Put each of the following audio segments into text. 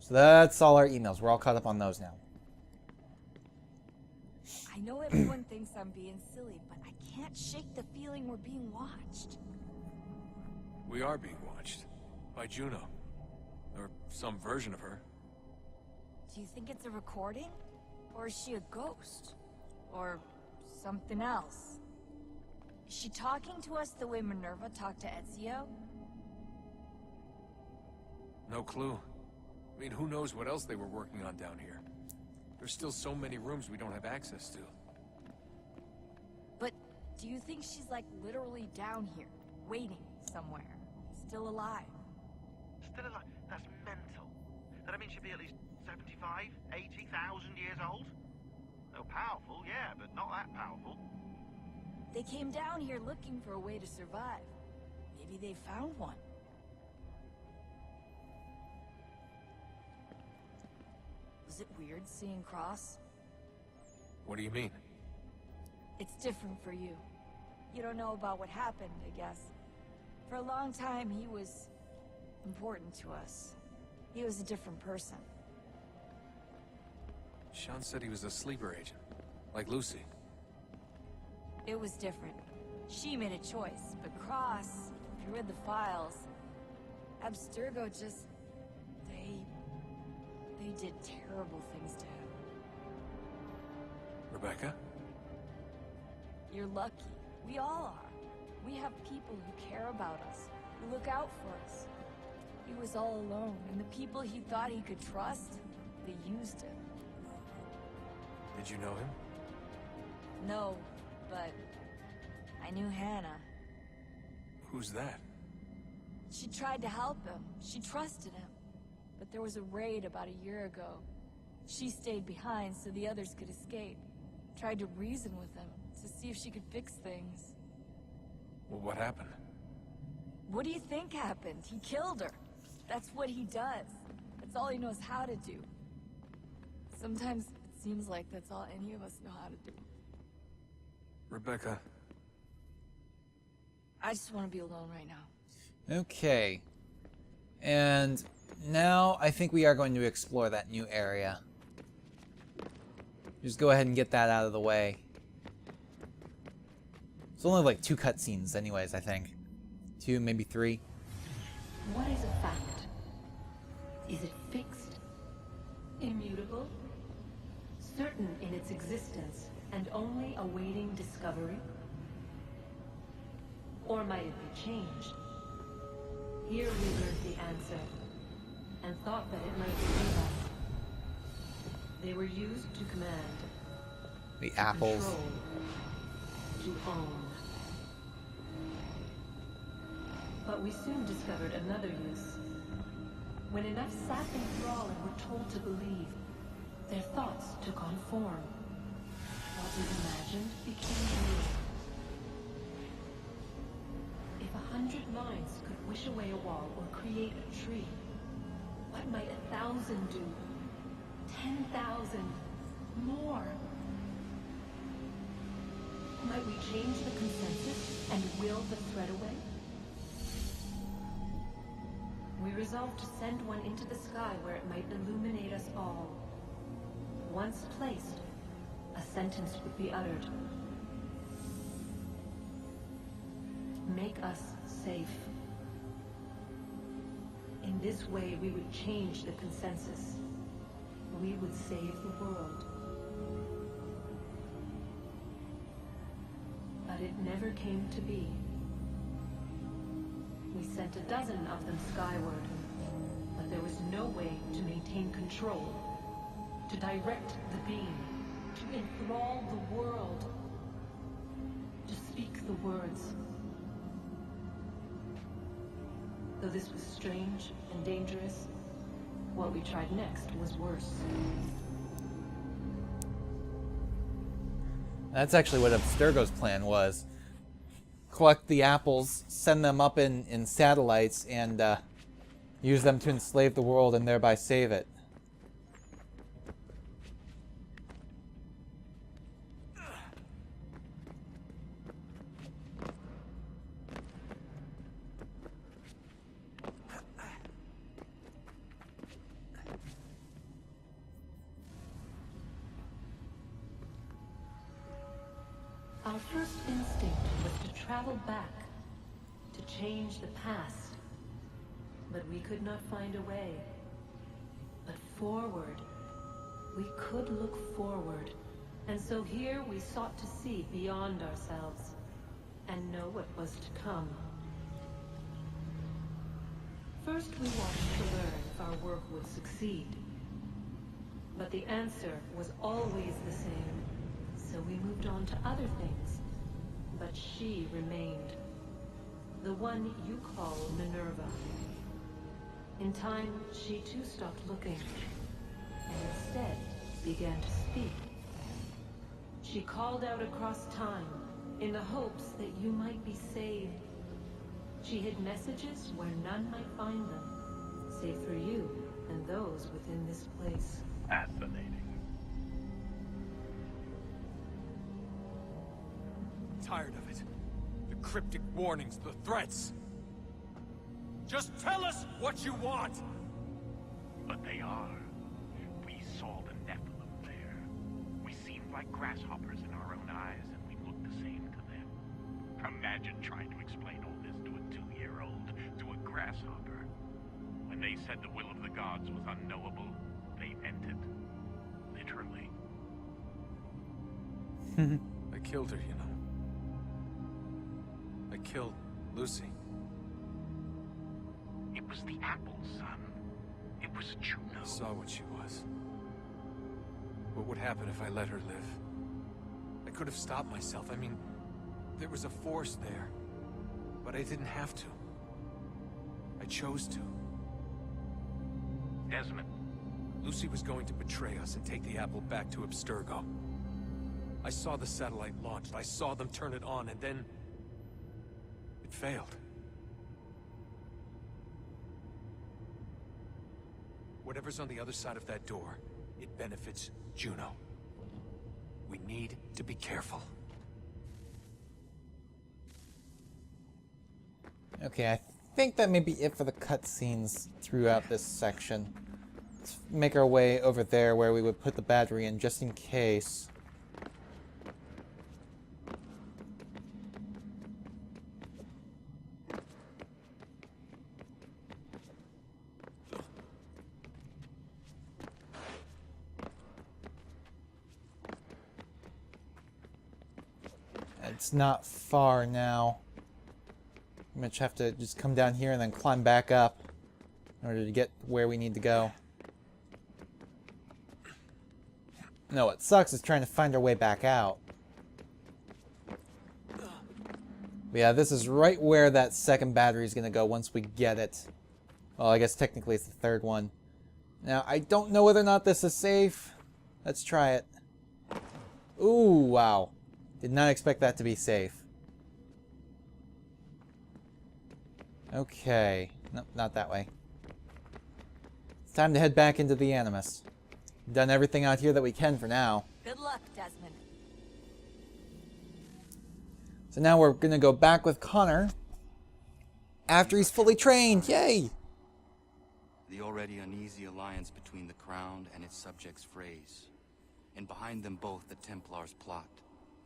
So that's all our emails. We're all caught up on those now. I know everyone thinks I'm being silly, but I can't shake the feeling we're being watched. We are being watched. By Juno. Or some version of her. Do you think it's a recording? Or is she a ghost? Or something else? Is she talking to us the way Minerva talked to Ezio? No clue. I mean, who knows what else they were working on down here? There's still so many rooms we don't have access to. But do you think she's like literally down here, waiting somewhere, still alive? Still alive? That's mental. That I mean she'd be at least 75, 80,000 years old? Oh, powerful, yeah, but not that powerful. They came down here looking for a way to survive. Maybe they found one. Was it weird seeing Cross? What do you mean? It's different for you. You don't know about what happened, I guess. For a long time, he was important to us. He was a different person. Sean said he was a sleeper agent. Like Lucy. It was different. She made a choice, but Cross, if you read the files, Abstergo just... They did terrible things to him. Rebecca? You're lucky. We all are. We have people who care about us, who look out for us. He was all alone, and the people he thought he could trust, they used him. Did you know him? No, but I knew Hannah. Who's that? She tried to help him. She trusted him. But there was a raid about a year ago. She stayed behind so the others could escape. Tried to reason with him to see if she could fix things. Well, what happened? What do you think happened? He killed her. That's what he does. That's all he knows how to do. Sometimes it seems like that's all any of us know how to do. Rebecca. I just want to be alone right now. Okay. And now I think we are going to explore that new area. Just go ahead and get that out of the way. It's only like 2 cutscenes anyways, I think. 2, maybe 3. What is a fact? Is it fixed? Immutable? Certain in its existence and only awaiting discovery? Or might it be changed? Here we learned the answer, and thought that it might save us. They were used to command. The apples. Control, to own. But we soon discovered another use. When enough sat enthralled and were told to believe, their thoughts took on form. What was imagined became real. If 100 minds could wish away a wall or create a tree, what might 1,000 do? 10,000? More? Might we change the consensus and will the thread away? We resolved to send one into the sky where it might illuminate us all. Once placed, a sentence would be uttered. Make us safe. In this way, we would change the consensus. We would save the world. But it never came to be. We sent a dozen of them skyward, but there was no way to maintain control, to direct the beam, to enthrall the world, to speak the words. Though this was strange and dangerous, what we tried next was worse. That's actually what Abstergo's plan was. Collect the apples, send them up in satellites, and use them to enslave the world and thereby save it. Our first instinct was to travel back, to change the past. But we could not find a way. But forward. We could look forward. And so here we sought to see beyond ourselves, and know what was to come. First we wanted to learn if our work would succeed. But the answer was always the same, so we moved on to other things. But she remained. The one you call Minerva. In time, she too stopped looking, and instead began to speak. She called out across time, in the hopes that you might be saved. She hid messages where none might find them, save for you and those within this place. Fascinating. Tired of it. The cryptic warnings, the threats. Just tell us what you want! But they are. We saw the Nephilim there. We seemed like grasshoppers in our own eyes, and we looked the same to them. Imagine trying to explain all this to a 2-year-old, to a grasshopper. When they said the will of the gods was unknowable, they meant it. Literally. I killed her, you know. I killed Lucy. It was the apple, son. It was Juno. I saw what she was. What would happen if I let her live? I could have stopped myself. I mean, there was a force there. But I didn't have to. I chose to. Desmond. Lucy was going to betray us and take the apple back to Abstergo. I saw the satellite launched. I saw them turn it on, and then... it failed. Whatever's on the other side of that door, it benefits Juno. We need to be careful. Okay, I think that may be it for the cutscenes throughout this section. Let's make our way over there where we would put the battery in just in case. It's not far now. I'm gonna have to just come down here and then climb back up in order to get where we need to go. No, what sucks is trying to find our way back out. But yeah, this is right where that second battery is gonna go once we get it. Well, I guess technically it's the third one. Now, I don't know whether or not this is safe. Let's try it. Ooh, wow. Did not expect that to be safe. Okay. Nope, not that way. It's time to head back into the Animus. Done everything out here that we can for now. Good luck, Desmond. So now we're going to go back with Connor after he's fully trained. Yay! The already uneasy alliance between the Crown and its subjects frays. And behind them both the Templars plot,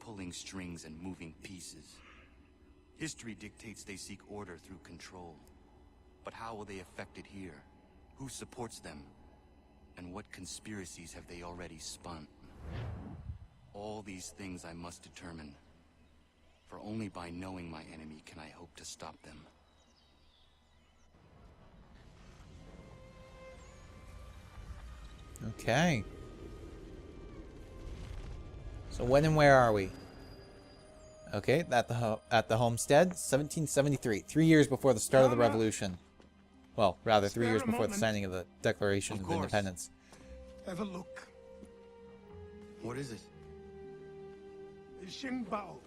pulling strings and moving pieces. History dictates they seek order through control. But how will they affect it here? Who supports them? And what conspiracies have they already spun? All these things I must determine. For only by knowing my enemy can I hope to stop them. Okay. So when and where are we? Okay, at the homestead, 1773, 3 years before the start of the revolution. Well, rather 3 years before the signing of the Declaration of Independence. Have a look. What is it? The Xingbao,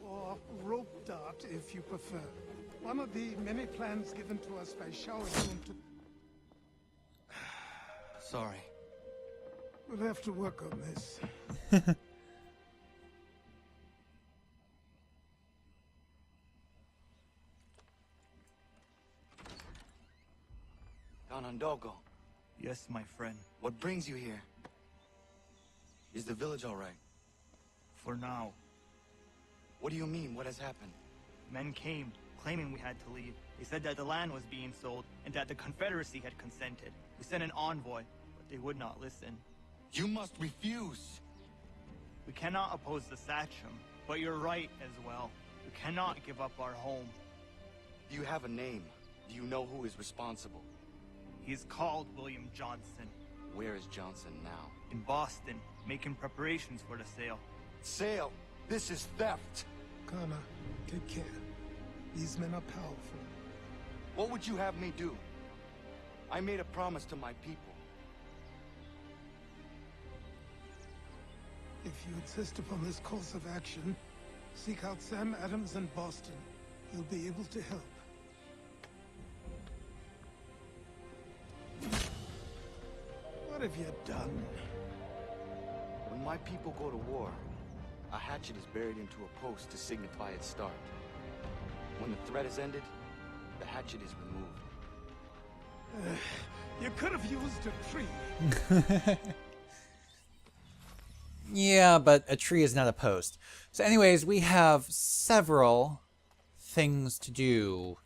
or rope dart if you prefer. One of the many plans given to us by Shao Yun to... Sorry. We'll have to work on this. Donondogo, Yes, my friend. what brings you here? Is the village all right? For now. What do you mean? What has happened? Men came, claiming we had to leave. They said that the land was being sold, and that the Confederacy had consented. We sent an envoy, but they would not listen. You must refuse! We cannot oppose the Sachem, but you're right as well. We cannot give up our home. Do you have a name? Do you know who is responsible? He is called William Johnson. Where is Johnson now? In Boston, making preparations for the sale. Sale! This is theft! Kana, take care. These men are powerful. What would you have me do? I made a promise to my people. If you insist upon this course of action, seek out Sam Adams in Boston. He'll be able to help. What have you done? When my people go to war, a hatchet is buried into a post to signify its start. When the threat is ended, the hatchet is removed. You could have used a tree. Yeah, but a tree is not a post. So anyways, we have several things to do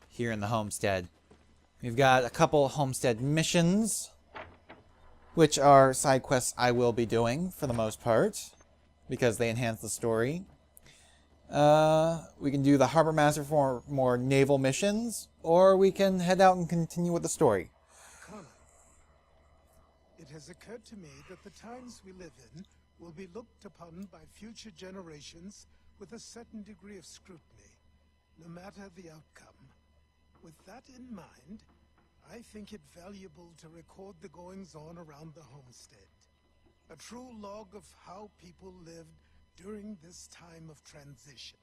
here in the homestead. We've got a couple homestead missions, which are side quests I will be doing for the most part, because they enhance the story. We can do the Harbor Master for more naval missions, or we can head out and continue with the story. Connor, it has occurred to me that the times we live in will be looked upon by future generations with a certain degree of scrutiny, no matter the outcome. With that in mind, I think it valuable to record the goings-on around the homestead. A true log of how people lived during this time of transition.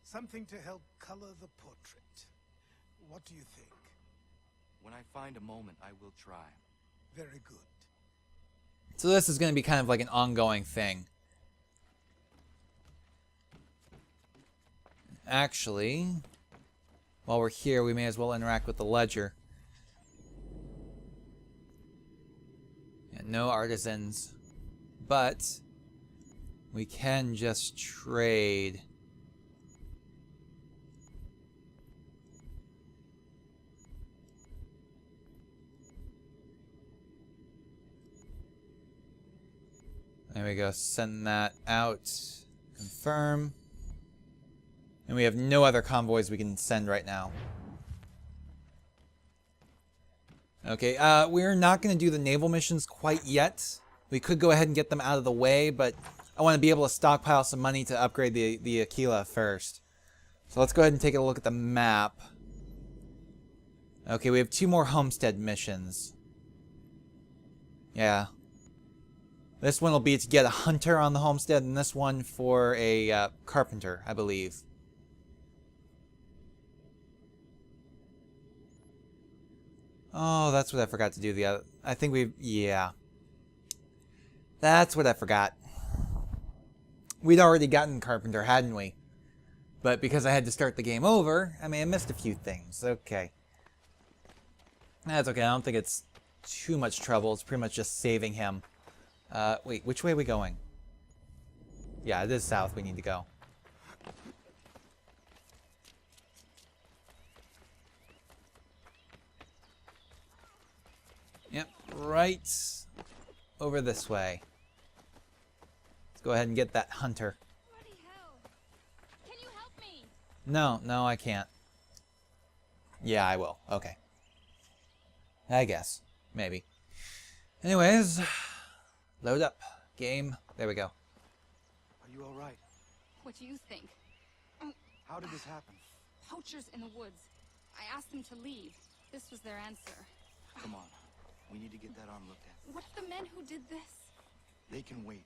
Something to help color the portrait. What do you think? When I find a moment, I will try. Very good. So this is going to be kind of like an ongoing thing. Actually, while we're here, we may as well interact with the ledger. Yeah, no artisans, but we can just trade. There we go, send that out, confirm. And we have no other convoys we can send right now. Okay, we're not going to do the naval missions quite yet. We could go ahead and get them out of the way, but I want to be able to stockpile some money to upgrade the Aquila first. So let's go ahead and take a look at the map. Okay, we have 2 more homestead missions. Yeah. This one will be to get a hunter on the homestead, and this one for a carpenter, I believe. Oh, that's what I forgot to do the other... I think we... yeah. That's what I forgot. We'd already gotten carpenter, hadn't we? But because I had to start the game over, I may have missed a few things. Okay. That's okay, I don't think it's too much trouble. It's pretty much just saving him. Wait, which way are we going? Yeah, it is south we need to go. Yep, right over this way. Let's go ahead and get that hunter. Bloody hell. Can you help me? No, I can't. Yeah, I will. Okay. I guess. Maybe. Anyways, load up. Game. There we go. Are you alright? What do you think? How did this happen? Poachers in the woods. I asked them to leave. This was their answer. Come on. We need to get that arm looked at. What if the men who did this? They can wait.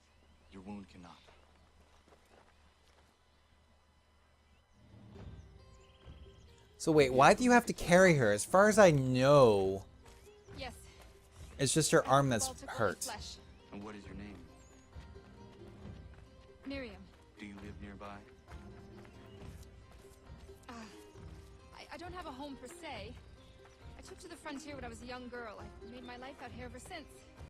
Your wound cannot. So wait, why do you have to carry her? As far as I know, Yes. it's just her arm that's Walter hurt. Flesh. And what is your name? Miriam. Do you live nearby? I don't have a home per se. I took to the frontier when I was a young girl. I've made my life out here ever since.